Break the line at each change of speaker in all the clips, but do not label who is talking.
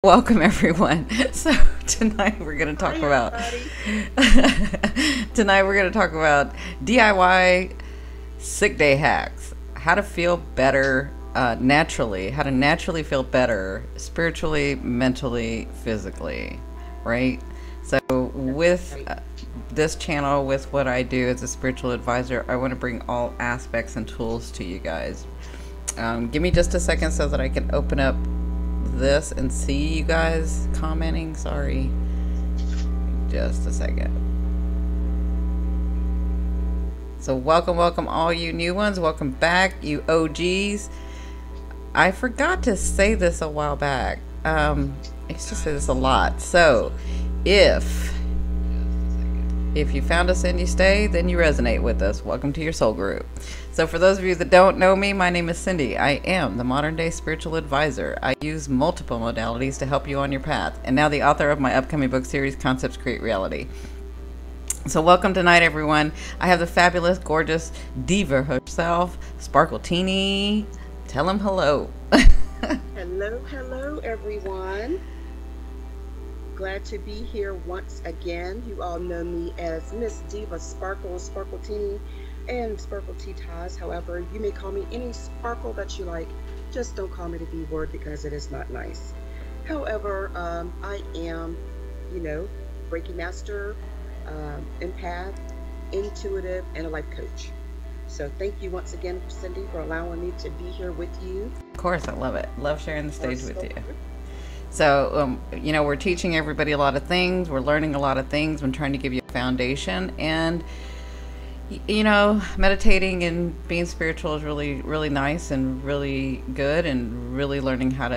Welcome everyone. So tonight we're going to talk
Hi,
about
everybody.
tonight we're going to talk about DIY sick day hacks. How to feel better naturally, how to naturally feel better spiritually, mentally, physically, right? So with
Right.
this channel, with what I do as a spiritual advisor, I want to bring all aspects and tools to you guys. Give me just a second so that I can open up this and see you guys commenting. Sorry, just a second. So welcome all you new ones. Welcome back, you OGs. I forgot to say this a while back. I used to say this a lot. So if you found us and you stay, then you resonate with us. Welcome to your soul group. So for those of you that don't know me, my name is Cindy. I am the modern day spiritual advisor. I use multiple modalities to help you on your path, and now the author of my upcoming book series, Concepts Create Reality. So welcome tonight, everyone. I have the fabulous, gorgeous diva herself, Sparkle Teeny. Tell him hello.
Hello, everyone. Glad to be here once again. You all know me as Miss Diva Sparkle, Sparkle Teeny, and Sparkle Tea Ties. However, you may call me any sparkle that you like. Just don't call me the B word because it is not nice. However, I am, Reiki Master, empath, intuitive, and a life coach. So thank you once again, Cindy, for allowing me to be here with you.
Of course, I love it. Love sharing the stage with you.
So,
So, we're teaching everybody a lot of things. We're learning a lot of things. I'm trying to give you a foundation. And, meditating and being spiritual is really, really nice and really good, and really learning how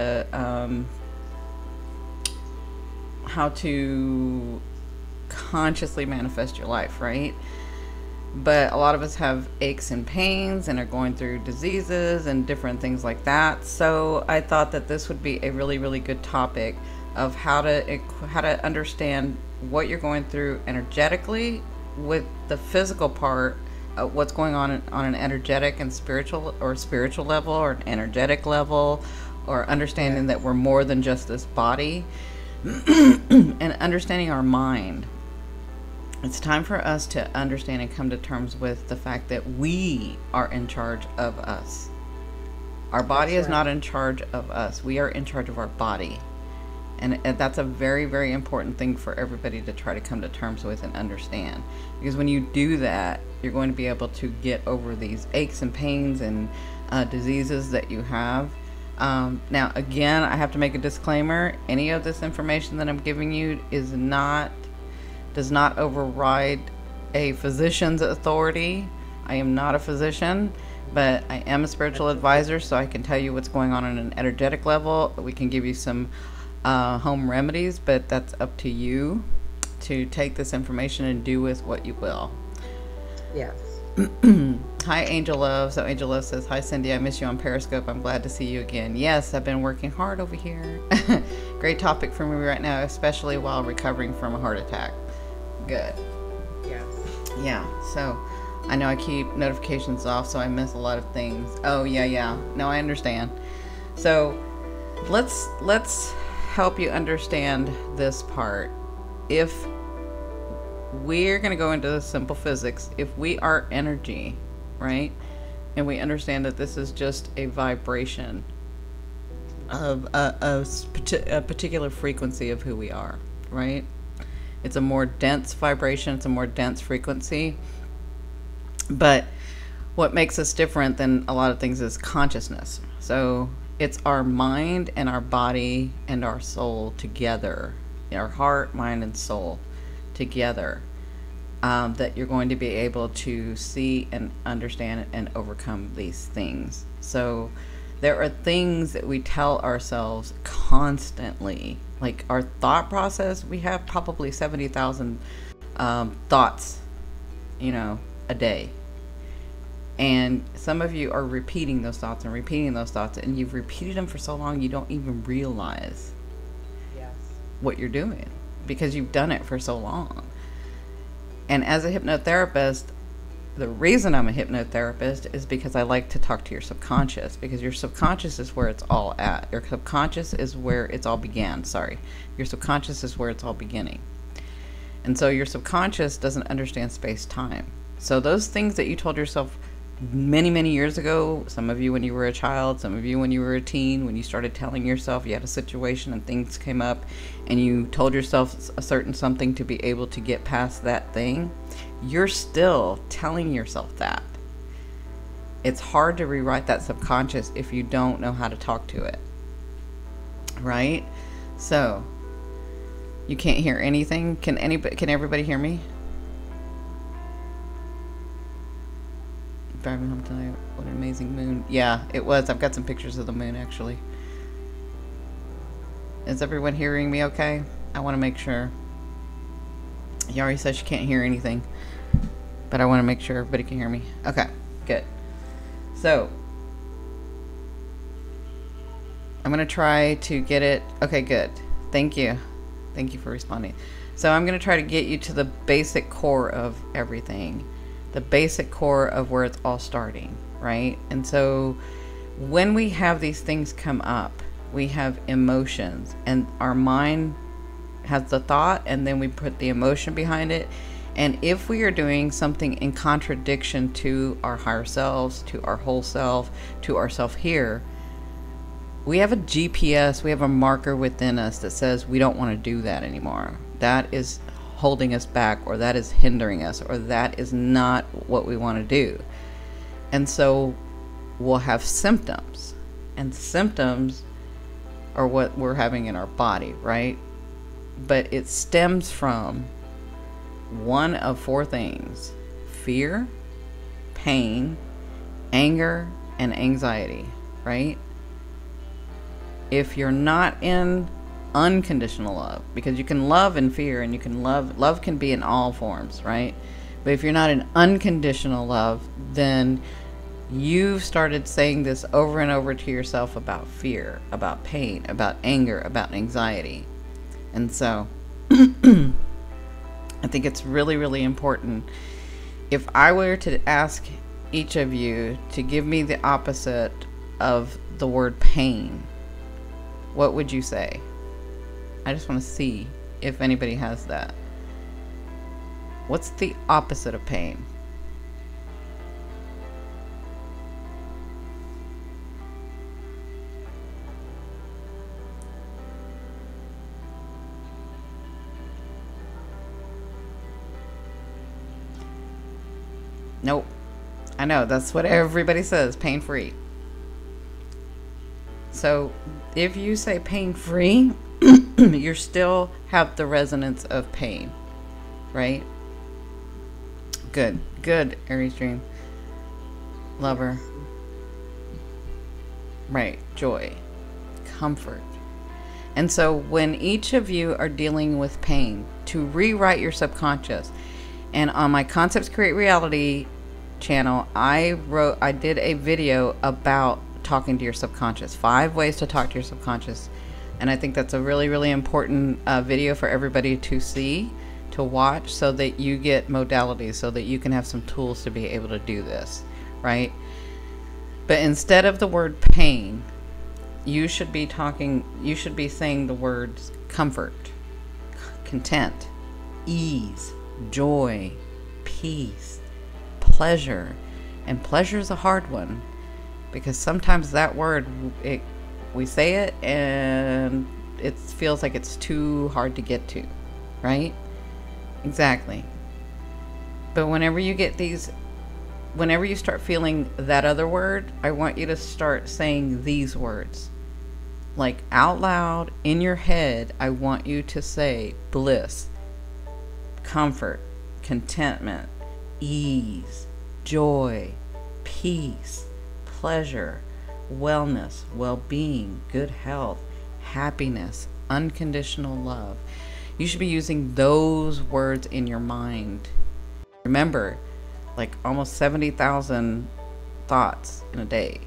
to consciously manifest your life, right? But a lot of us have aches and pains and are going through diseases and different things like that. So I thought that this would be a really, really good topic of how to understand what you're going through energetically with the physical part of what's going on an energetic and spiritual level, or an energetic level, or understanding that we're more than just this body, and understanding our mind. It's time for us to understand and come to terms with the fact that we are in charge of us. Our body
that's
is
right.
not in charge of us. We are in charge of our body. And that's a very, very important thing for everybody to try to come to terms with and understand. Because when you do that, you're going to be able to get over these aches and pains and diseases that you have. Now, again, I have to make a disclaimer. Any of this information that I'm giving you does not override a physician's authority. I am not a physician, but I am a spiritual advisor, so I can tell you what's going on an energetic level. We can give you some home remedies, but that's up to you to take this information and do with what you will.
Yes.
Hi, Angel Love. So Angel Love says, hi, Cindy. I miss you on Periscope. I'm glad to see you again. Yes, I've been working hard over here. Great topic for me right now, especially while recovering from a heart attack. Good.
Yes.
Yeah, so I know I keep notifications off, so I miss a lot of things. Oh, yeah. No, I understand. So let's help you understand this part. If we're going to go into the simple physics, if we are energy, right, and we understand that this is just a vibration of a particular frequency of who we are, right? It's a more dense vibration. It's a more dense frequency. But what makes us different than a lot of things is consciousness. So it's our mind and our body and our soul together, our heart, mind, and soul together, that you're going to be able to see and understand and overcome these things. So there are things that we tell ourselves constantly. Like our thought process, we have probably 70,000 thoughts, a day. And some of you are repeating those thoughts and repeating those thoughts, and you've repeated them for so long you don't even realize
Yes.
what you're doing because you've done it for so long. And as a hypnotherapist, The reason I'm a hypnotherapist is because I like to talk to your subconscious, because your subconscious is where it's all at. Your subconscious is where it's all began. Sorry. Your subconscious is where it's all beginning. And so your subconscious doesn't understand space-time. So those things that you told yourself many, many years ago, some of you when you were a child, some of you when you were a teen, when you started telling yourself you had a situation and things came up and you told yourself a certain something to be able to get past that thing, you're still telling yourself that. It's hard to rewrite that subconscious if you don't know how to talk to it. Right? So, you can't hear anything? Can everybody hear me? Driving home tonight. What an amazing moon. Yeah, it was. I've got some pictures of the moon, actually. Is everyone hearing me okay? I want to make sure. Yari says she can't hear anything, but I want to make sure everybody can hear me. Okay, good. So, I'm going to try to get it. Okay, good. Thank you. Thank you for responding. So I'm going to try to get you to the basic core of everything. The basic core of where it's all starting, right? And so when we have these things come up, we have emotions, and our mind has the thought, and then we put the emotion behind it. And if we are doing something in contradiction to our higher selves, to our whole self, to ourself here, we have a GPS, we have a marker within us that says we don't want to do that anymore. That is holding us back, or that is hindering us, or that is not what we want to do. And so we'll have symptoms, and symptoms are what we're having in our body, right? But it stems from one of four things: fear, pain, anger, and anxiety, right? If you're not in unconditional love, because you can love in fear, and you can love can be in all forms, right? But if you're not in unconditional love, then you've started saying this over and over to yourself about fear, about pain, about anger, about anxiety. And so I think it's really, really important. If I were to ask each of you to give me the opposite of the word pain, what would you say? I just want to see if anybody has that. What's the opposite of pain? Nope. I know, that's what everybody says, pain-free. So if you say pain-free, you still have the resonance of pain, right? Good. Good, Aries Dream. Lover. Right. Joy. Comfort. And so when each of you are dealing with pain, to rewrite your subconscious, and on my Concepts Create Reality channel, I did a video about talking to your subconscious, 5 ways to talk to your subconscious. And I think that's a really, really important video for everybody to see, to watch, so that you get modalities, so that you can have some tools to be able to do this, right? But instead of the word pain, you should be saying the words comfort, content, ease, joy, peace, pleasure. And pleasure is a hard one, because sometimes that word, we say it and it feels like it's too hard to get to, right? Exactly. But whenever you start feeling that other word, I want you to start saying these words. Like out loud in your head, I want you to say bliss, comfort, contentment, ease, joy, peace, pleasure, wellness, well-being, good health, happiness, unconditional love. You should be using those words in your mind. Remember, like almost 70,000 thoughts in a day.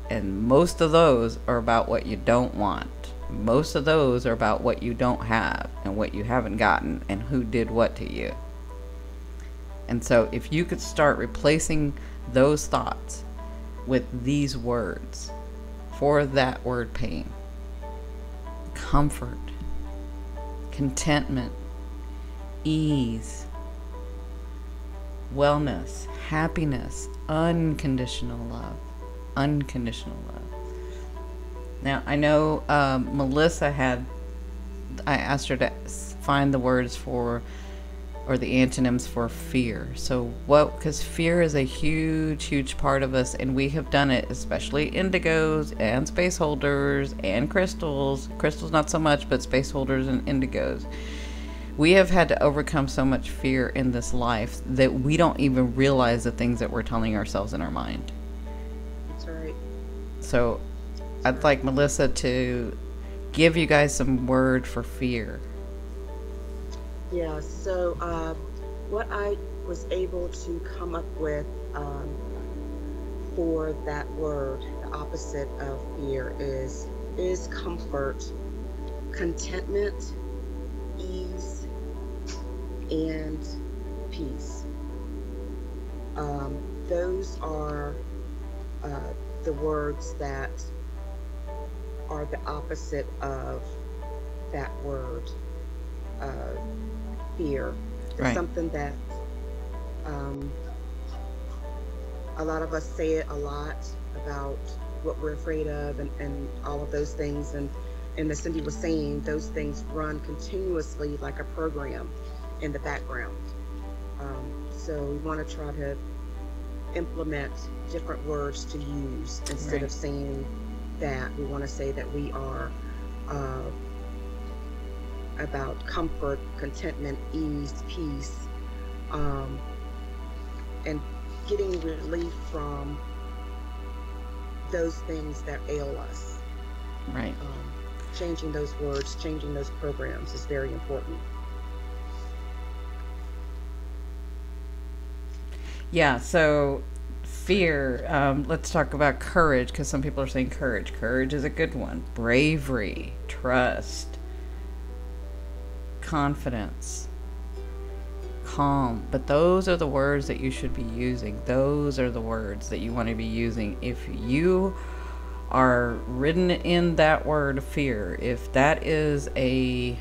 And most of those are about what you don't want. Most of those are about what you don't have and what you haven't gotten and who did what to you. And so if you could start replacing those thoughts with these words for that word pain: comfort, contentment, ease, wellness, happiness, unconditional love. Unconditional love. Now, I know Melissa I asked her to find the words for, or the antonyms for, fear. So because fear is a huge part of us, and we have done it, especially indigos and space holders and crystals not so much, but space holders and indigos. We have had to overcome so much fear in this life that we don't even realize the things that we're telling ourselves in our mind.
That's right.
So I'd like Melissa to give you guys some word for fear.
Yeah, so what I was able to come up with for that word, the opposite of fear, is comfort, contentment, ease, and peace. Those are the words that are the opposite of that word, fear. It's
Right.
something that a lot of us say it a lot about what we're afraid of, and all of those things. And as Cindy was saying, those things run continuously like a program in the background. So we want to try to implement different words to use instead
Right.
of saying that. We want to say that we are about comfort, contentment, ease, peace, and getting relief from those things that ail us.
Right.
Changing those words, changing those programs is very important.
Yeah, so fear, let's talk about courage, because some people are saying courage. Courage is a good one. Bravery, trust, confidence, calm. But those are the words that you should be using. Those are the words that you want to be using. If you are written in that word fear, if that is a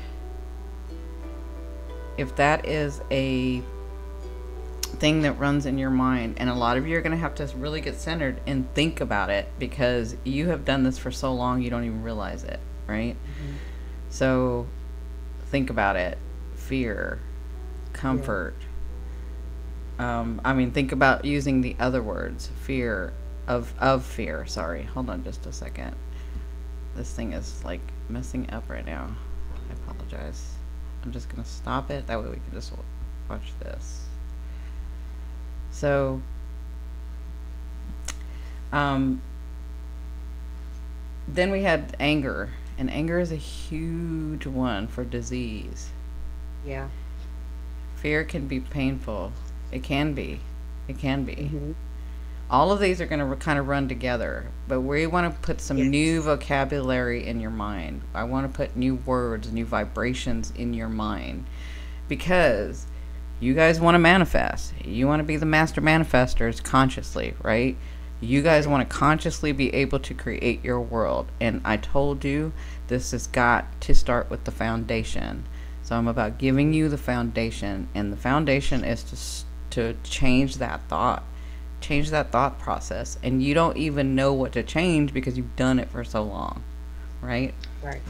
thing that runs in your mind, and a lot of you are going to have to really get centered and think about it, because you have done this for so long you don't even realize it, right?
Mm-hmm.
So think about it. Fear, comfort. Think about using the other words. Fear of fear. Sorry, hold on just a second. This thing is like messing up right now. I apologize. I'm just gonna stop it, that way we can just watch this. So then we had anger, and anger is a huge one for disease.
Yeah.
Fear can be painful. It can be.
Mm-hmm.
All of these are going to kind of run together, but we want to put some new vocabulary in your mind. I want to put new words, new vibrations in your mind, because you guys want to manifest. You want to be the master manifestors consciously, right? You guys want to consciously be able to create your world. And I told you this has got to start with the foundation. So I'm about giving you the foundation, and the foundation is to change that thought. Change that thought process. And you don't even know what to change because you've done it for so long, right?
Right.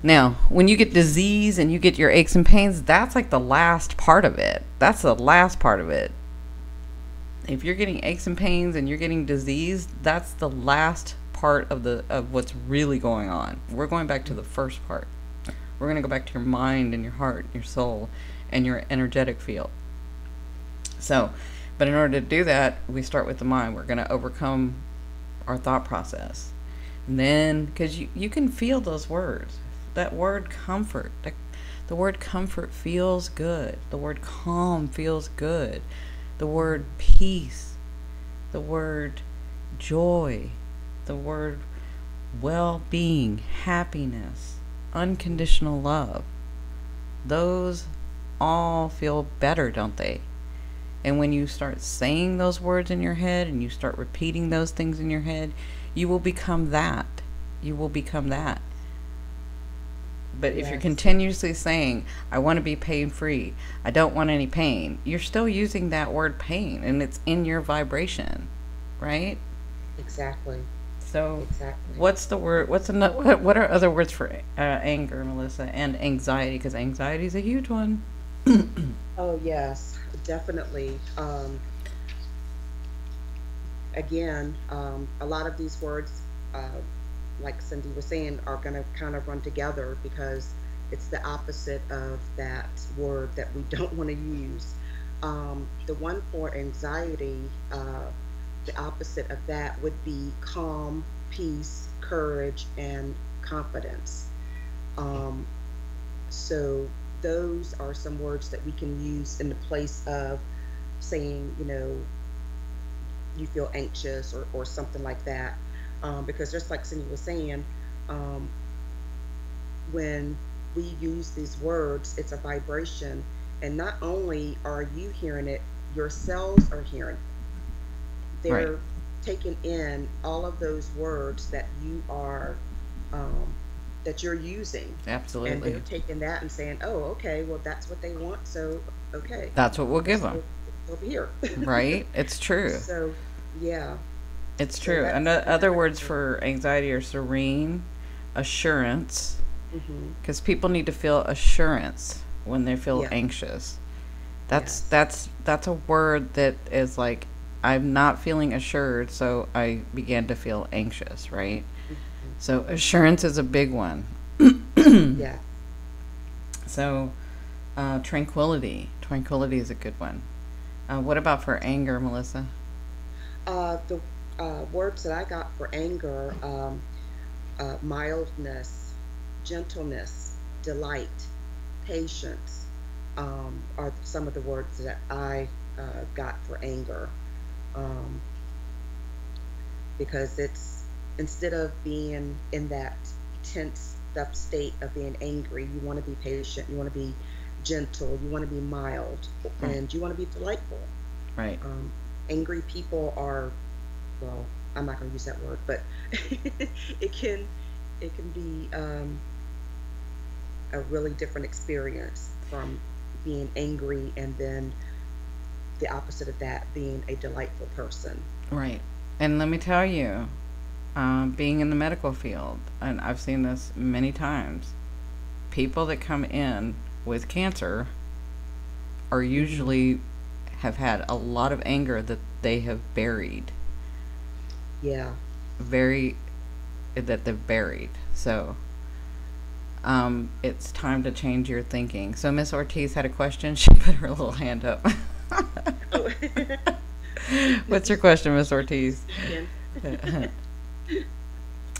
Now, when you get disease and you get your aches and pains, that's like the last part of it. That's the last part of it. If you're getting aches and pains and you're getting disease, that's the last part of what's really going on. We're going back to the first part. We're going to go back to your mind and your heart, your soul, and your energetic field. So, but in order to do that, we start with the mind. We're going to overcome our thought process. And then, because you can feel those words. That word comfort. The word comfort feels good. The word calm feels good. The word peace. The word joy. The word well-being, happiness, unconditional love. Those all feel better, don't they? And when you start saying those words in your head and you start repeating those things in your head, you will become that. You will become that. But if you're
Yes.
continuously saying, I want to be pain free, I don't want any pain, you're still using that word pain and it's in your vibration, right?
Exactly.
So,
Exactly.
what's the word? What's another? What are other words for anger, Melissa, and anxiety? Because anxiety is a huge one.
Oh, yes, definitely. Again, a lot of these words, like Cindy was saying, are going to kind of run together because it's the opposite of that word that we don't want to use. The one for anxiety, the opposite of that would be calm, peace, courage, and confidence. Um, so those are some words that we can use in the place of saying, you feel anxious or something like that. Because just like Cindy was saying, um, when we use these words, it's a vibration. And not only are you hearing it, your cells are hearing it.
Right.
They're taking in all of those words um, that you're using, and
Absolutely.
they're taking that and saying, "Oh, okay, well that's what they want, so okay,
That's what we'll give them.
so over here."
Right? It's true.
So yeah,
It's
so
true. And
that's
other
another
words
word.
for anxiety are serene, assurance,
Hmm.
because people need to feel assurance when they feel
Yeah.
anxious. That's
Yes.
that's that's a word that is like I'm not feeling assured, so I began to feel anxious, right?
Hmm.
So assurance is a big one.
Yeah.
So tranquility is a good one. What about for anger, Melissa?
The words that I got for anger, mildness, gentleness, delight, patience, are some of the words that I got for anger. Um, because it's, instead of being in that tense up state of being angry, you want to be patient, you want to be gentle, you want to be mild,
Right,
and you want to be delightful.
right,
Um, Angry people are, well, I'm not going to use that word, but it can be a really different experience from being angry and then the opposite of that being a delightful person.
right. And let me tell you, being in the medical field, and I've seen this many times, people that come in with cancer are
Hmm.
usually have had a lot of anger that they have buried,
Yeah.
very that they've buried. So it's time to change your thinking. So Miss Ortiz had a question. She put her little hand up.
Oh.
What's your question, Miss Ortiz?
Speaking.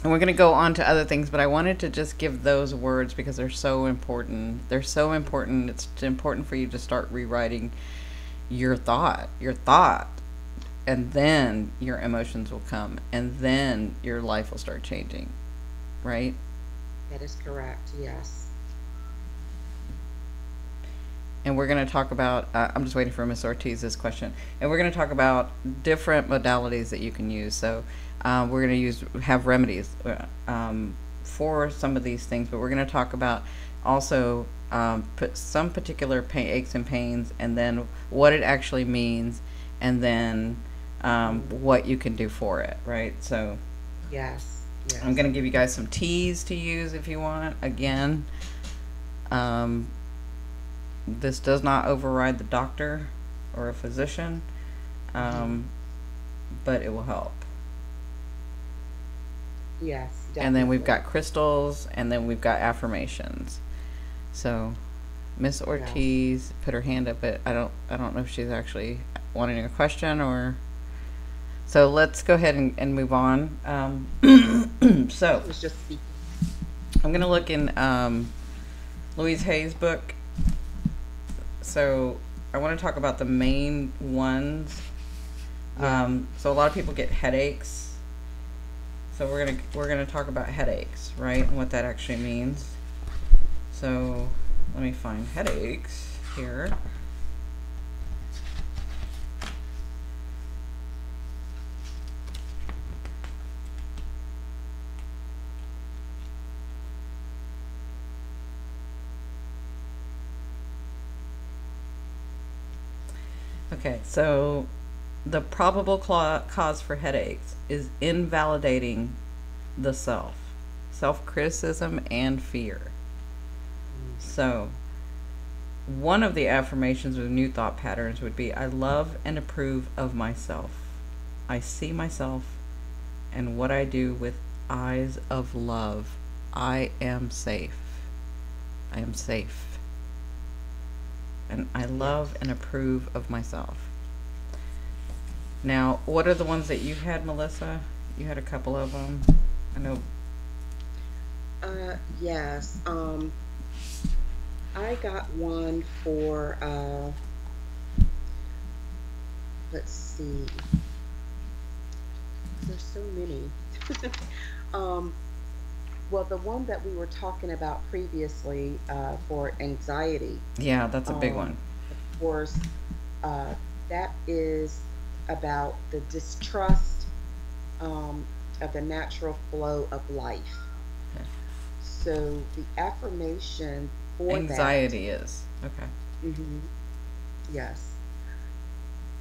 And we're going to go on to other things, but I wanted to just give those words because they're so important. They're so important. It's important for you to start rewriting your thought, and then your emotions will come, and then your life will start changing, right?
That is correct. Yes.
And we're going to talk about, I'm just waiting for Miss Ortiz's question, and we're going to talk about different modalities that you can use. So we're going to have remedies for some of these things, but we're going to talk about also put some particular pain, aches and pains, and then what it actually means, and then
Hmm.
what you can do for it, right? So
Yes.
I'm going
Yes.
to give you guys some teas to use if you want. Again, um, this does not override the doctor or a physician,
Hmm.
um, but it will help.
Yes,
And then we've
definitely.
got crystals, and then we've got affirmations. So Miss
Yes.
Ortiz put her hand up, but I don't know if she's actually wanting a question or. So let's go ahead and move on. So
She was just speaking.
I'm gonna look in Louise Hay's book. So I want to talk about the main ones.
Yeah.
So a lot of people get headaches. So we're gonna talk about headaches, right, and what that actually means. So let me find headaches here. Okay, so the probable cause for headaches is invalidating the self criticism and fear. So, one of the affirmations of new thought patterns would be, I love and approve of myself. I see myself and what I do with eyes of love. I am safe. I am safe. And I love and approve of myself. Now, what are the ones that you had, Melissa? You had a couple of them. I know.
Yes. I got one for, let's see, there's so many. um, well, the one that we were talking about previously, for anxiety,
Yeah, that's a big one.
of course, uh, that is about the distrust, of the natural flow of life.
Okay.
So the affirmation for that,
Anxiety is. Okay.
hmm yes,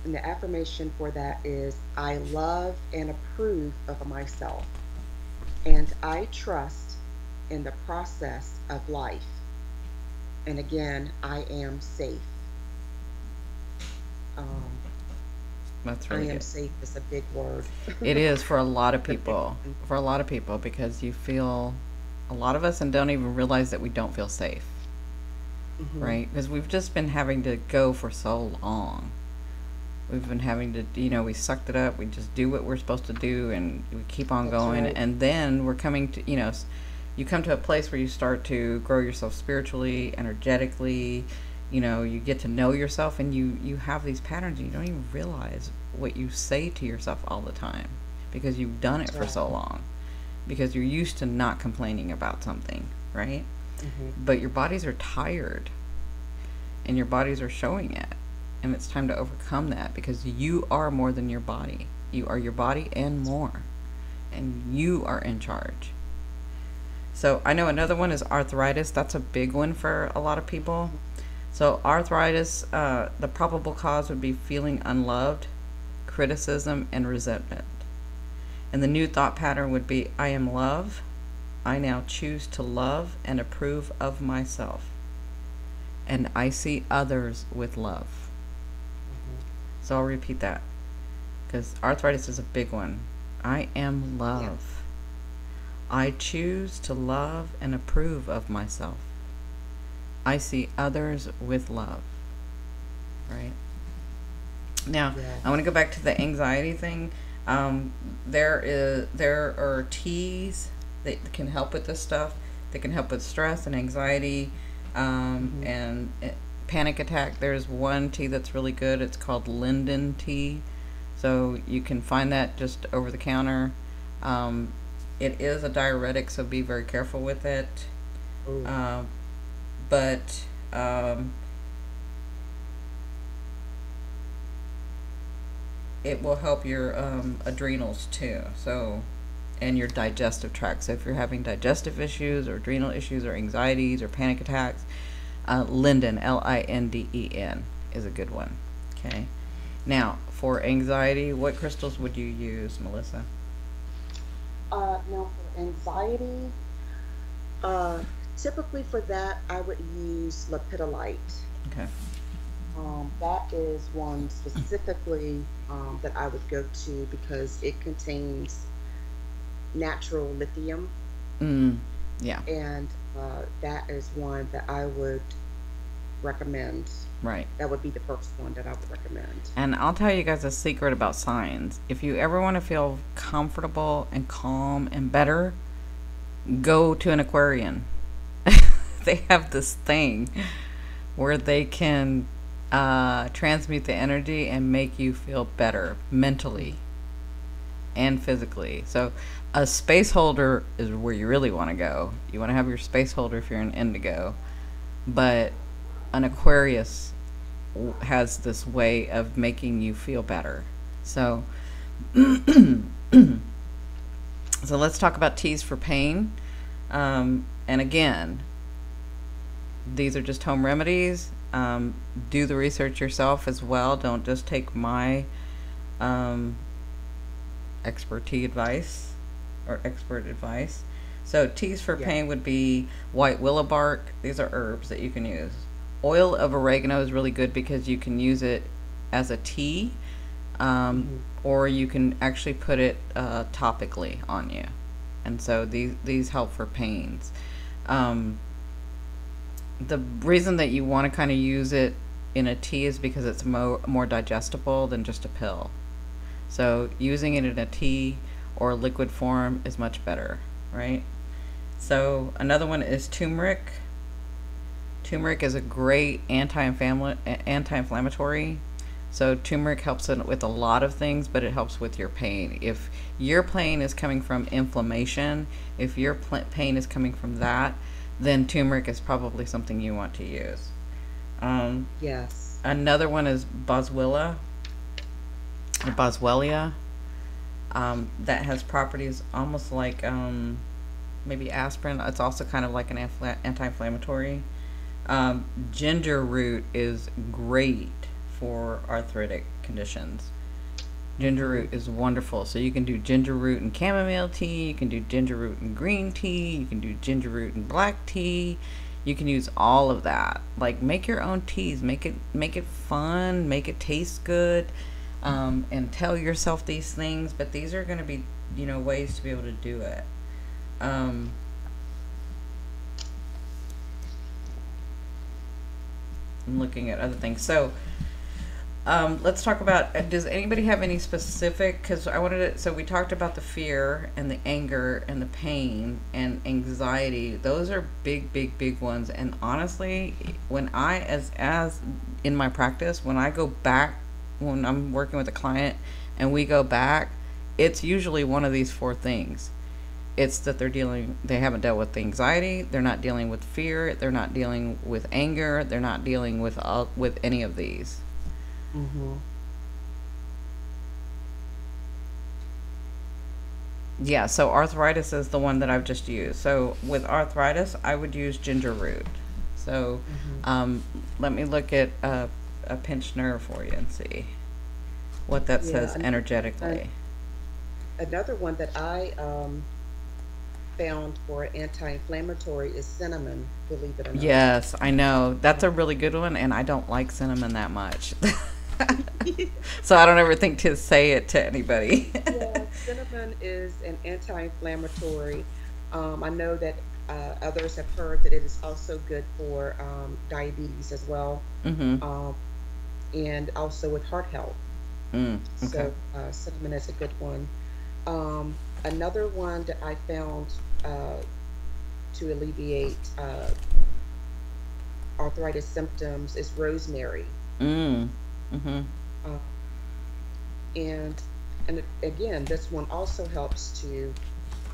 and the affirmation for that is, I love and approve of myself, and I trust in the process of life. And again, I am safe. Um,
That's
I
really
am
good.
safe is a big word.
It is for a lot of
It's a big
people.
one.
For a lot of people, because you feel, a lot of us, and don't even realize that we don't feel safe,
Hmm.
right? Because we've just been having to go for so long. We've been having to, we sucked it up. We just do what we're supposed to do, and we keep on
That's
going.
right.
And then we're coming to, you come to a place where you start to grow yourself spiritually, energetically. You get to know yourself, and you have these patterns, and you don't even realize what you say to yourself all the time because you've done it
That's
for
right.
so long. Because you're used to not complaining about something, right?
Hmm.
But your bodies are tired, and your bodies are showing it. And it's time to overcome that, because you are more than your body. You are your body and more. And you are in charge. So I know another one is arthritis. That's a big one for a lot of people. So arthritis, the probable cause would be feeling unloved, criticism, and resentment. And the new thought pattern would be, I am love. I now choose to love and approve of myself. And I see others with love.
Hmm.
So I'll repeat that, because arthritis is a big one. I am
Yes.
love. I choose to love and approve of myself. I see others with love. Right? Now, I want to
Yes.
go back to the anxiety thing. There are teas that can help with this stuff. That can help with stress and anxiety,
Hmm.
and panic attack. There's one tea that's really good. It's called linden tea. So you can find that just over the counter. Um, it is a diuretic, so be very careful with it.
Oh,
Uh, but it will help your adrenals too. So, and your digestive tract. So if you're having digestive issues or adrenal issues or anxieties or panic attacks, linden, Linden, is a good one. Okay. Now, for anxiety, what crystals would you use, Melissa?
now for anxiety, uh, typically for that, I would use lepidolite.
Okay.
That is one specifically, that I would go to because it contains natural lithium,
Mm, yeah,
and that is one that I would recommend.
right.
That would be the first one that I would recommend.
And I'll tell you guys a secret about signs. If you ever want to feel comfortable and calm and better, go to an aquarium. They have this thing where they can transmute the energy and make you feel better mentally and physically. So, a space holder is where you really want to go. You want to have your space holder if you're an indigo, but an Aquarius has this way of making you feel better. So, let's talk about teas for pain. And again, these are just home remedies. Do the research yourself as well. Don't just take my um, expertise advice or expert advice. So teas for
Yeah.
pain would be white willow bark. These are herbs that you can use. Oil of oregano is really good because you can use it as a tea,
Hmm.
or you can actually put it topically on you. And so these help for pains. Um, the reason that you want to kind of use it in a tea is because it's more digestible than just a pill. So using it in a tea or liquid form is much better, right? So another one is turmeric. Turmeric is a great anti-inflammatory. So turmeric helps with a lot of things, but it helps with your pain. If your pain is coming from inflammation, if your pain is coming from that, then turmeric is probably something you want to use. Um,
Yes.
Another one is boswellia, or boswellia, that has properties almost like maybe aspirin. It's also kind of like an anti-inflammatory. Ginger root is great for arthritic conditions. Ginger
Hmm.
root is wonderful. So you can do ginger root and chamomile tea, you can do ginger root and green tea, you can do ginger root and black tea. You can use all of that. Like make your own teas, make it fun, make it taste good, and tell yourself these things. But these are going to be ways to be able to do it. Um, I'm looking at other things. So let's talk about. Does anybody have any specific? Because I wanted to. So we talked about the fear and the anger and the pain and anxiety. Those are big, big, big ones. And honestly, when as in my practice, when I go back, when I'm working with a client, and we go back, it's usually one of these four things. It's that they haven't dealt with the anxiety, they're not dealing with fear, they're not dealing with anger, they're not dealing with any of these.
Hmm.
Yeah, so arthritis is the one that I've just used. So with arthritis, I would use ginger root. So
Hmm.
um, let me look at a pinched nerve for you and see what that
Yeah.
says
And
energetically.
another one that I found for anti-inflammatory is cinnamon, believe it or not.
Yes, I know. That's a really good one, and I don't like cinnamon that much. So I don't ever think to say it to anybody.
Yeah, cinnamon is an anti-inflammatory. I know that others have heard that it is also good for diabetes as well,
Mm-hmm.
um, and also with heart health.
Okay.
So cinnamon is a good one. Another one that I found uh, to alleviate arthritis symptoms is rosemary.
Mm. Mm-hmm.
Uh, and again, this one also helps to.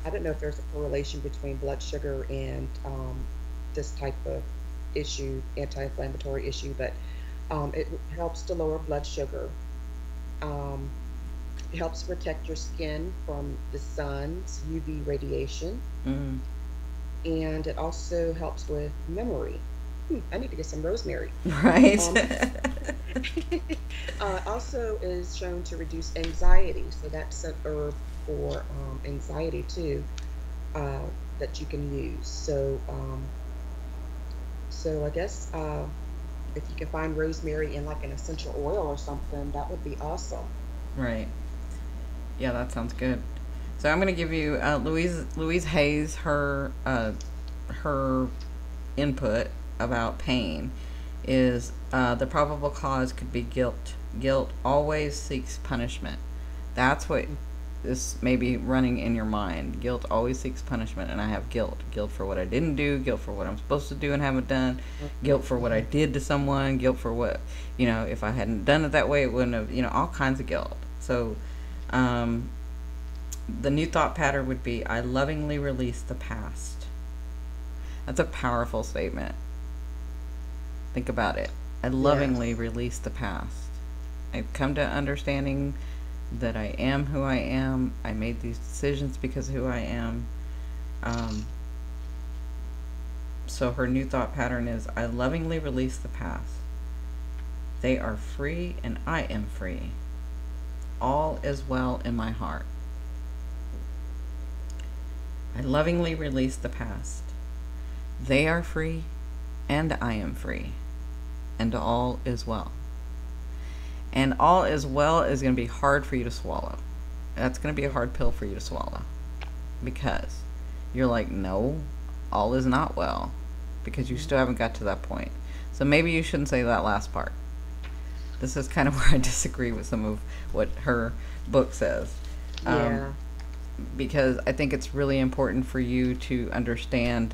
I don't know if there's a correlation between blood sugar and this type of issue, anti-inflammatory issue, but it helps to lower blood sugar. Um, it helps protect your skin from the sun's UV radiation,
Mm.
and it also helps with memory. I need to get some rosemary.
Right.
Um, also is shown to reduce anxiety, so that's an herb for anxiety too, uh, that you can use. So I guess if you can find rosemary in like an essential oil or something, that would be awesome.
Right. Yeah, that sounds good. So I'm going to give you Louise Hayes her input about pain is the probable cause could be guilt. Guilt always seeks punishment. That's what is maybe running in your mind. Guilt always seeks punishment, and I have guilt. Guilt for what I didn't do, guilt for what I'm supposed to do and haven't done, guilt for what I
Mhm.
did to someone, guilt for what, if I hadn't done it that way, it wouldn't have, all kinds of guilt. So, um, the new thought pattern would be I lovingly release the past. That's a powerful statement. Think about it. I lovingly
Yes.
release the past. I've come to understanding that I am who I am. I made these decisions because of who I am. Um, So her new thought pattern is, I lovingly release the past. They are free and I am free. All is well in my heart. I lovingly release the past. They are free and I am free. And all is well. And all is well is going to be hard for you to swallow. That's going to be a hard pill for you to swallow. Because you're like, no, all is not well. Because you still haven't got to that point. So maybe you shouldn't say that last part. This is kind of where I disagree with some of what her book says.
Yeah.
Because I think it's really important for you to understand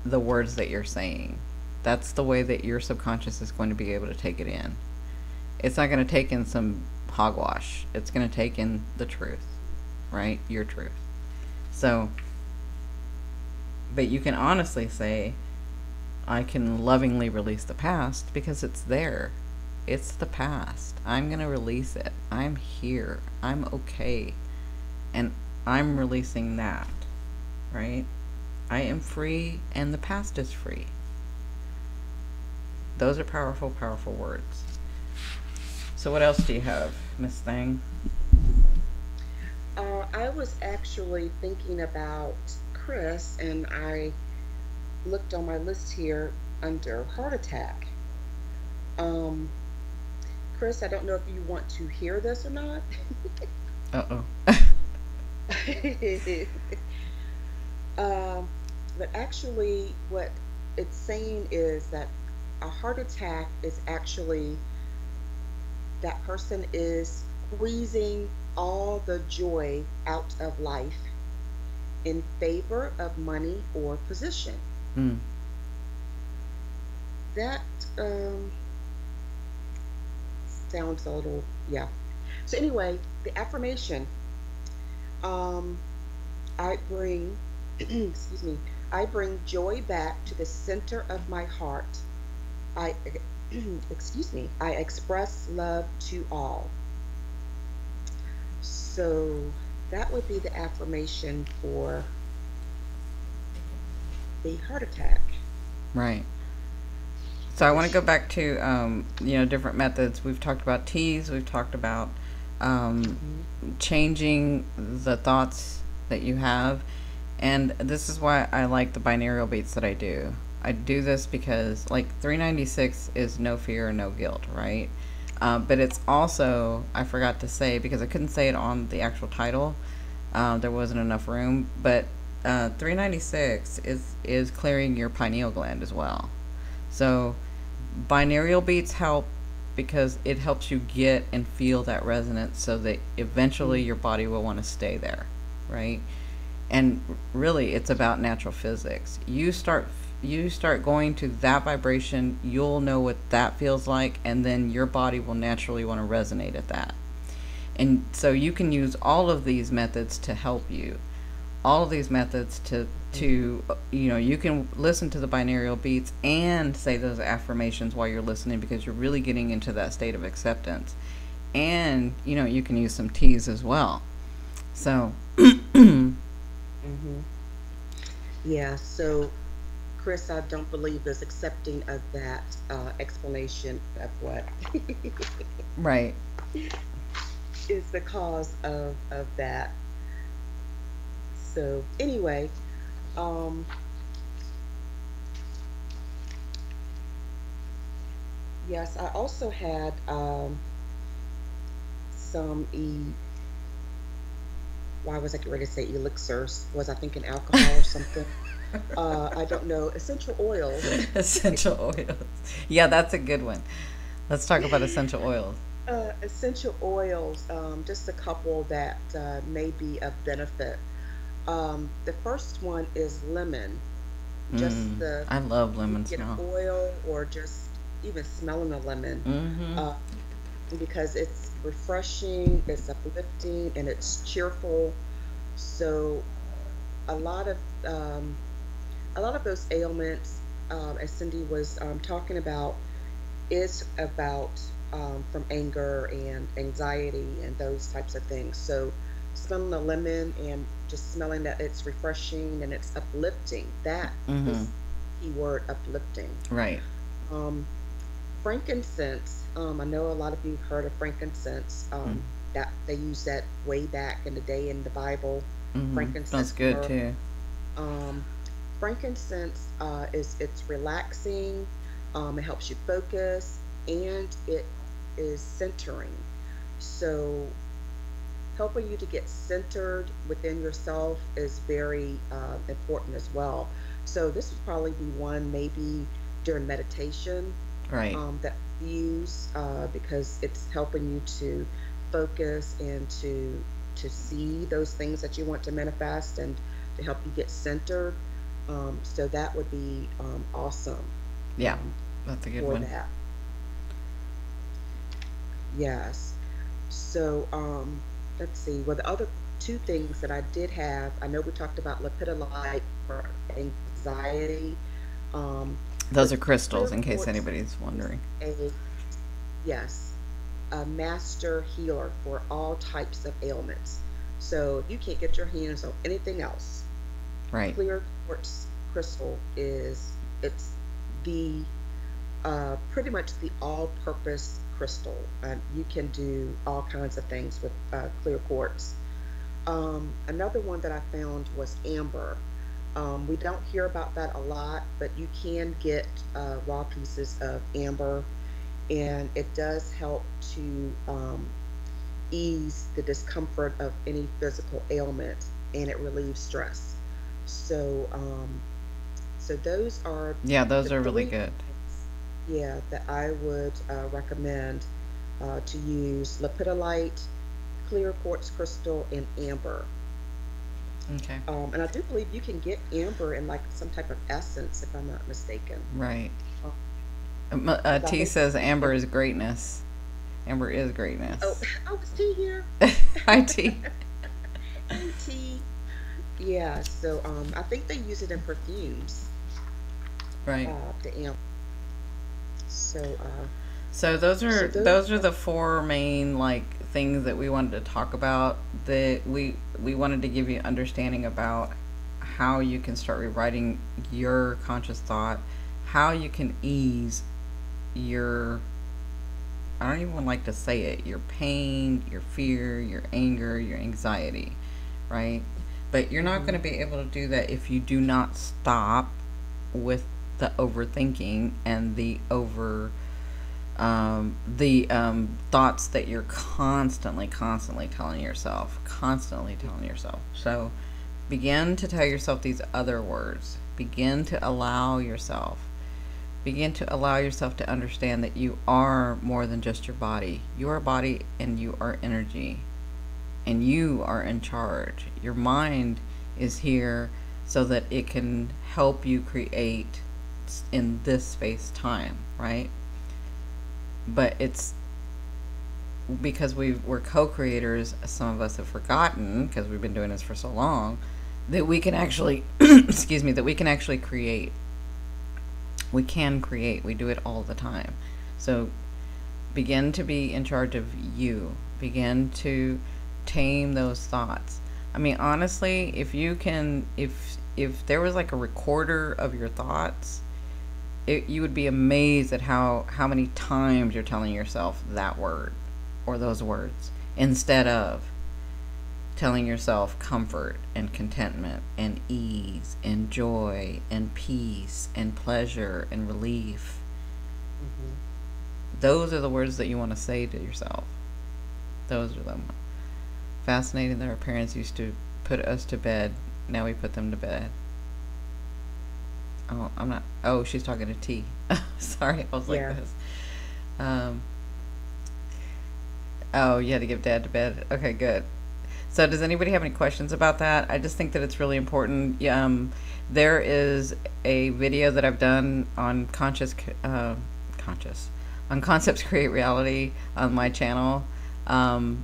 the words that you're saying. That's the way that your subconscious is going to be able to take it in. It's not going to take in some hogwash. It's going to take in the truth, right? Your truth. So, but you can honestly say, I can lovingly release the past because it's there. It's the past. I'm going to release it. I'm here. I'm okay. And I'm releasing that, right? I am free and the past is free. Those are powerful, powerful words. So what else do you have, Miss Thang?
I was actually thinking about Chris, and I looked on my list here under heart attack. Um, Chris, I don't know if you want to hear this or not.
Uh-oh.
But actually, what it's saying is that a heart attack is actually that person is squeezing all the joy out of life in favor of money or position.
Mm.
That sounds a little, yeah. So, anyway, the affirmation, I bring, excuse me, I bring joy back to the center of my heart. I, excuse me, I express love to all. So that would be the affirmation for the heart attack.
Right. So I want to go back to, different methods. We've talked about teas. We've talked about
Mhm.
changing the thoughts that you have. And this is why I like the binaural beats that I do. I do this because, like, 396 is no fear, no guilt, right? But it's also, I forgot to say, because I couldn't say it on the actual title, there wasn't enough room, but 396 is clearing your pineal gland as well. So binaural beats help because it helps you get and feel that resonance so that eventually your body will want to stay there, right? And really, it's about natural physics. You start going to that vibration, you'll know what that feels like, and then your body will naturally want to resonate at that. And so you can use all of these methods to help you. All of these methods to you can listen to the binaural beats and say those affirmations while you're listening, because you're really getting into that state of acceptance. And you can use some teas as well. So
Mhm. Yeah, so Chris, I don't believe is accepting of that explanation of what
right.
is the cause of that. So anyway, um, yes, I also had some why was I getting ready to say elixirs? Was I thinking alcohol or something? I don't know. Essential oils.
Essential oils. Yeah, that's a good one. Let's talk about essential oils.
Essential oils, just a couple that may be of benefit. The first one is lemon. Just the
I love
You
lemon
get an
smell.
oil or just even smelling a lemon,
Mm-hmm.
uh, because it's refreshing, it's uplifting, and it's cheerful. So a lot of um, a lot of those ailments, as Cindy was talking about, is about from anger and anxiety and those types of things. So smelling the lemon and just smelling that it's refreshing and it's uplifting, that
Mm-hmm.
is keyword uplifting.
Right.
Um, Frankincense. I know a lot of you have heard of frankincense. That they use that way back in the day in the Bible.
Mm-hmm. Smells
Frankincense
good
myrrh.
too.
Um, Frankincense is it's relaxing. It helps you focus, and it is centering. So helping you to get centered within yourself is very important as well. So this would probably be one maybe during meditation
Right.
that we use because it's helping you to focus and to see those things that you want to manifest and to help you get centered. So that would be awesome
Yeah.
um,
That's a good
for
one.
that. Yes. So let's see. Well, the other two things that I did have, I know we talked about lepidolite for anxiety, um,
Those
but
are crystals,
clear
in case
quartz
anybody's
is
wondering.
a yes, a master healer for all types of ailments. So if you can't get your hands on anything else,
Right.
clear quartz crystal is it's the pretty much the all-purpose crystal. You can do all kinds of things with clear quartz. Another one that I found was amber. We don't hear about that a lot, but you can get raw pieces of amber, and it does help to ease the discomfort of any physical ailment, and it relieves stress. So, so those are
Yeah,
the
those are really
three
good.
things, yeah, that I would recommend to use: lepidolite, clear quartz crystal, and amber.
Okay.
And I do believe you can get amber in like some type of essence, if I'm not mistaken.
Right.
Uh, I
T
think
says
it,
amber is greatness. Amber is
oh,
greatness.
oh, is T here?
Hi, T.
Hey, T. Yeah, so I think they use it in perfumes,
Right.
the amber. So,
So
so those
those are the four main like things that we wanted to talk about. That we wanted to give you understanding about how you can start rewriting your conscious thought, how you can ease your, I don't even like to say it, your pain, your fear, your anger, your anxiety, right? But you're not going
mhm,
to be able to do that if you do not stop with the overthinking and the thoughts that you're constantly telling yourself. So begin to tell yourself these other words. Begin to allow yourself to understand that you are more than just your body. You are a body and you are energy, and you are in charge. Your mind is here so that it can help you create in this space time, right? But it's because we're co-creators. Some of us have forgotten, because we've been doing this for so long, that we can actually excuse me, that we can actually create. We can create. We do it all the time. So begin to be in charge of you. Begin to tame those thoughts. I mean, honestly, if you can, if there was like a recorder of your thoughts, you would be amazed at how many times you're telling yourself that word or those words instead of telling yourself comfort and contentment and ease and joy and peace and pleasure and relief.
mhm.
Those are the words that you want to say to yourself. Those are them. Fascinating that our parents used to put us to bed. Now we put them to bed. Oh, I'm not. Oh, she's talking to T. Sorry, I was like
Yeah.
this. Um, oh, you had to give Dad to bed. Okay, good. So, does anybody have any questions about that? I just think that it's really important. There is a video that I've done on conscious, on concepts create reality on my channel, um,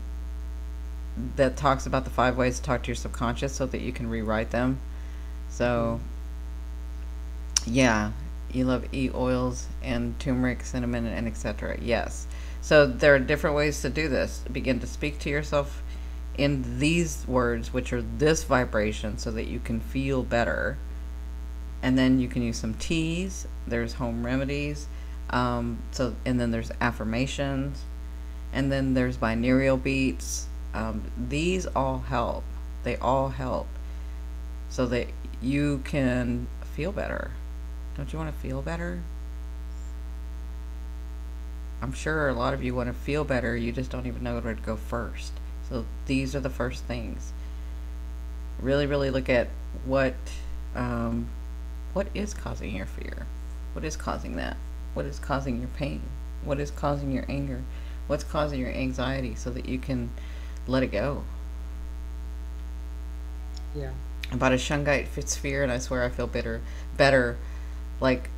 that talks about the 5 ways to talk to your subconscious so that you can rewrite them. So,
Mhm.
yeah, you love oils and turmeric, cinnamon, and etc. Yes. So there are different ways to do this. Begin to speak to yourself in these words, which are this vibration, so that you can feel better. And then you can use some teas. There's home remedies. And then there's affirmations. And then there's binaural beats. These all help. They all help so that you can feel better. Don't you want to feel better? I'm sure a lot of you want to feel better. You just don't even know where to go first. So these are the first things. Really, really look at what is causing your fear. What is causing that? What is causing your pain? What is causing your anger? What's causing your anxiety, so that you can let it go.
Yeah.
About a shungite sphere, and I swear I feel better, like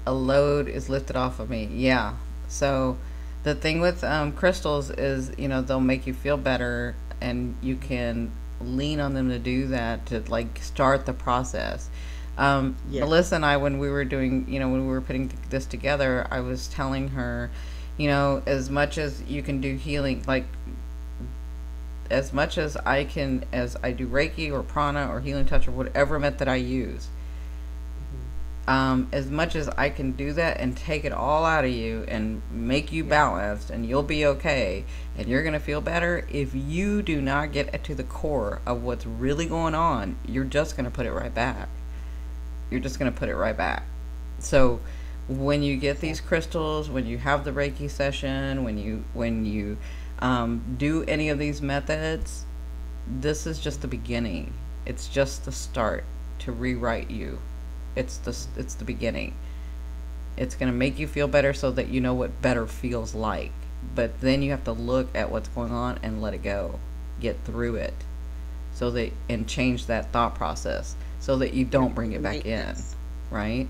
a load is lifted off of me. Yeah. So the thing with crystals is, they'll make you feel better, and you can lean on them to do that, to like start the process.
Yeah.
Melissa and I, when we were doing, when we were putting this together, I was telling her, as much as you can do healing, like as much as I do Reiki or prana or healing touch or whatever method I use, as much as I can do that and take it all out of you and make you balanced, and you'll be okay and you're going to feel better, if you do not get to the core of what's really going on, you're just going to put it right back. You're just going to put it right back. So when you get these crystals, when you have the Reiki session, when you do any of these methods, this is just the beginning. It's just the start to rewrite you. It's the beginning. It's going to make you feel better so that you know what better feels like. But then you have to look at what's going on and let it go. Get through it. And change that thought process so that you don't bring it back in. Right?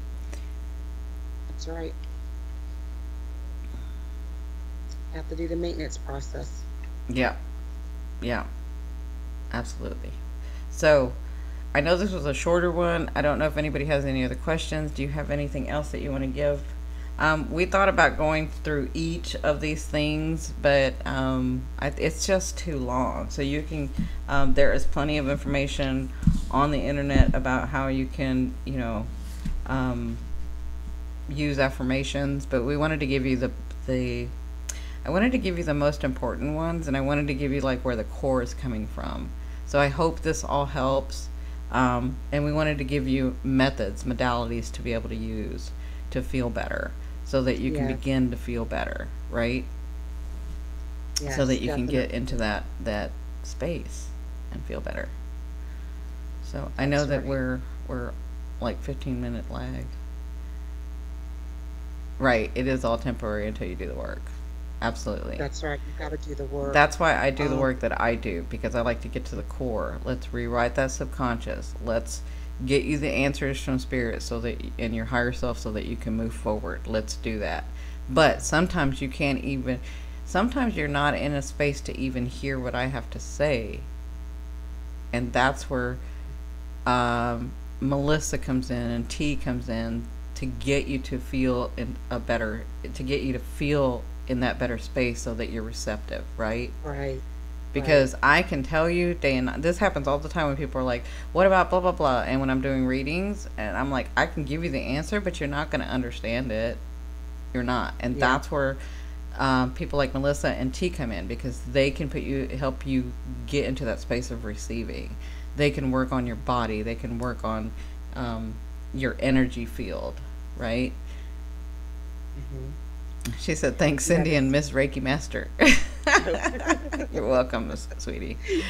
That's right. Have to do the maintenance process.
Yeah. Yeah. Absolutely. So I know this was a shorter one. I don't know if anybody has any other questions. Do you have anything else that you want to give? We thought about going through each of these things, but it's just too long. So you can, there is plenty of information on the internet about how you can, use affirmations. But we wanted to give you I wanted to give you the most important ones, and I wanted to give you like where the core is coming from. So I hope this all helps. And we wanted to give you modalities to be able to use to feel better, so that you can begin to feel better, right?
Yes,
so that you
definitely.
can get into that space and feel better. So I know that
right.
we're like 15-minute lag. Right, it is all temporary until you do the work. Absolutely.
That's right. You got to do the work.
That's why I do the
Um,
work that I do, because I like to get to the core. Let's rewrite that subconscious. Let's get you the answers from spirit, and your higher self, so that you can move forward. Let's do that. But sometimes sometimes you're not in a space to even hear what I have to say. And that's where Melissa comes in and T comes in to get you to feel to get you to feel in that better space, so that you're receptive, right?
right.
Because I can tell you day and night, this happens all the time when people are like, what about blah blah blah, and when I'm doing readings, and I'm like, I can give you the answer, but you're not going to understand it. You're not. And
Yeah.
that's where people like Melissa and T come in, because they can help you get into that space of receiving. They can work on your body. They can work on your energy field, right?
hmm
She said, thanks, Cindy and Miss Reiki Master. You're welcome, sweetie.
You're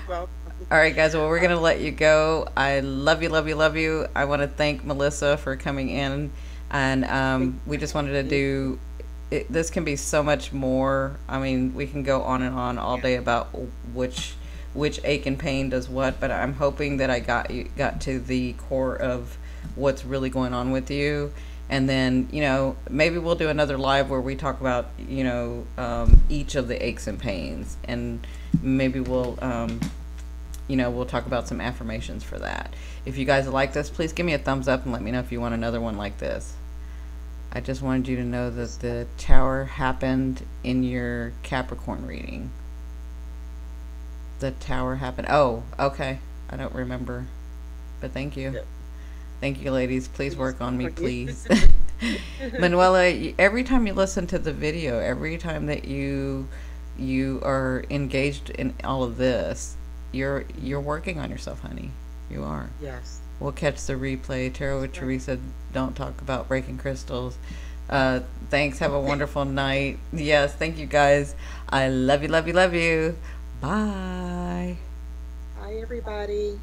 welcome.
All right, guys. Well, we're going to let you go. I love you, love you, love you. I want to thank Melissa for coming in. And we just wanted to do it. This can be so much more. I mean, we can go on and on all day about which ache and pain does what. But I'm hoping that I got to the core of what's really going on with you. And then, maybe we'll do another live where we talk about, each of the aches and pains. And maybe we'll talk about some affirmations for that. If you guys like this, please give me a thumbs up and let me know if you want another one like this. I just wanted you to know that the tower happened in your Capricorn reading. The tower happened. Oh, okay. I don't remember. But thank you.
Yep.
Thank you, ladies. Please
Please
work on me,
for you.
please. Manuela, every time you listen to the video, every time that you are engaged in all of this, you're working on yourself, honey. You are.
Yes,
We'll catch the replay. Tarot
that's
with
right.
Teresa. Don't talk about breaking crystals. Thanks. Have a wonderful night. Yes. Thank you, guys. I love you. Love you. Love you. Bye.
Bye, everybody.